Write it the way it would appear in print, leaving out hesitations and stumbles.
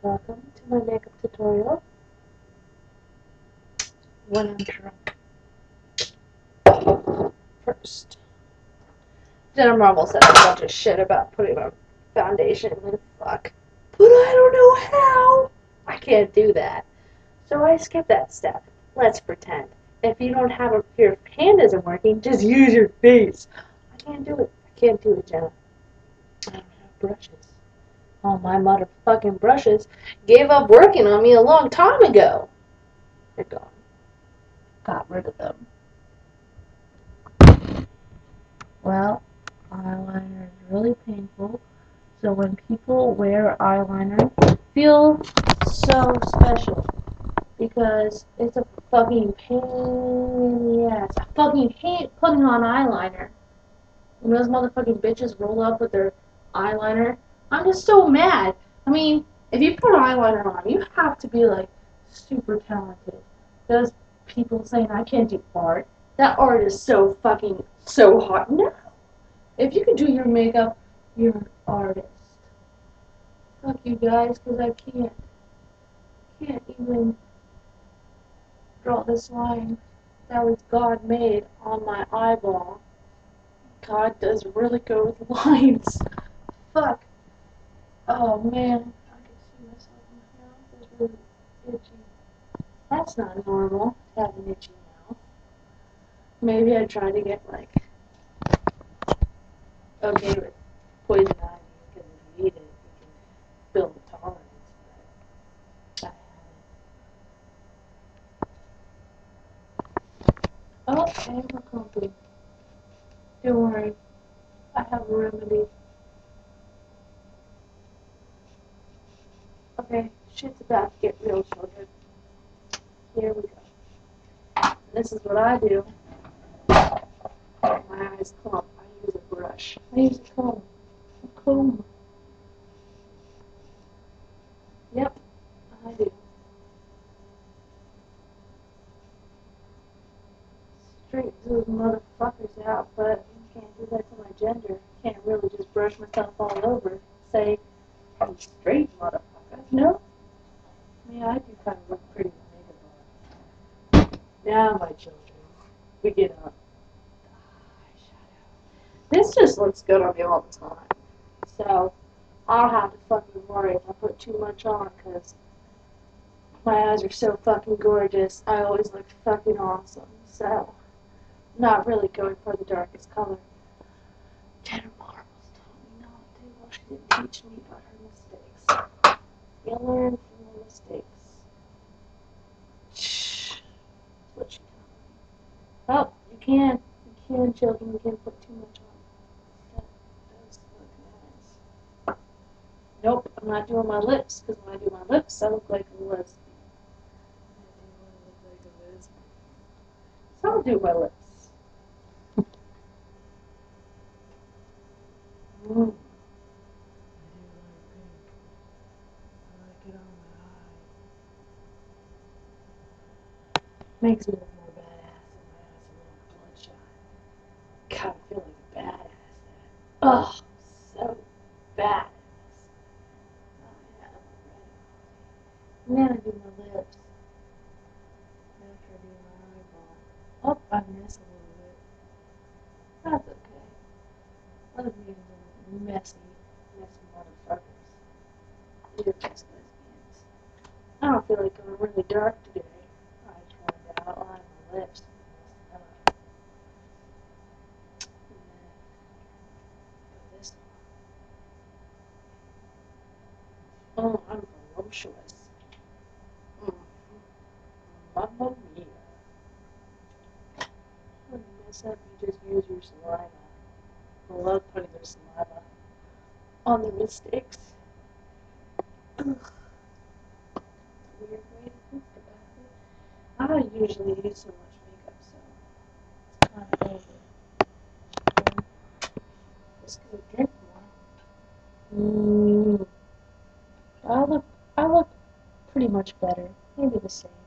Welcome to my makeup tutorial when I'm drunk. First, Jenna Marble said a bunch of shit about putting on foundation and fuck. But I don't know how. I can't do that. So I skip that step. Let's pretend. If you don't have if your hand isn't working, just use your face. I can't do it. I can't do it, Jenna. I don't have brushes. All my motherfucking brushes gave up working on me a long time ago. They're gone. Got rid of them. Well, eyeliner is really painful, so when people wear eyeliner, feel so special because it's a fucking pain in the ass. I fucking hate putting on eyeliner. When those motherfucking bitches roll up with their eyeliner, I'm just so mad. I mean, if you put eyeliner on, you have to be like super talented. Those people saying I can't do art, that art is so fucking so hot. No. If you can do your makeup, you're an artist. Fuck you guys, because I can't even draw this line that was God made on my eyeball. God does really go with lines. Fuck. Oh man, I can see myself in my mouth. It's really itchy. That's not normal to have an itchy mouth. Maybe I try to get like okay with poison ivy because if you eat it, you can build a tolerance. But I haven't. Oh, and we're complete. Don't worry, I have a remedy. Okay, shit's about to get real, children. Here we go. This is what I do. My eyes clump. I use a brush. I use a comb. A comb. Yep, I do. Straight those motherfuckers out, but you can't do that to my gender. Can't really just brush myself all over. Say, I'm straight motherfucker. No? I mean, I do kind of look pretty with makeup on. Now, my children, we get up. This just looks good on me all the time. So, I don't have to fucking worry if I put too much on, because my eyes are so fucking gorgeous. I always look fucking awesome. So, not really going for the darkest color. Jenna Marbles told me not to. Well, she didn't teach me about her mistakes. You learn from the mistakes. Shh. That's what she told me. Oh, you can. You can, children. You can put too much on. That does look nice. Nope, I'm not doing my lips, because when I do my lips, I look like a lesbian. I do want to look like a lesbian. So I'll do my lips. I do like pink. I like it on my eye. Makes me look more badass and my eyes a little bloodshot. God, I feel like a badass. Oh, so badass. Oh, yeah, I'm ready. I'm gonna do my lips after I do my eyeball. Oh, I missed a little bit. That's okay. Lesbians are messy, messy motherfuckers. You're just lesbians. I don't feel like going really dark today. I just wanted to outline my lips and mess it up. And then put this on. Oh, I'm voluptuous. Mm. Mamma mia. When you mess up, you just use your saliva. I love putting their saliva on their mistakes. Ugh. Weird way to think about it. I usually use so much makeup, so it's kind of over. Just gonna drink more. I look pretty much better. Maybe the same.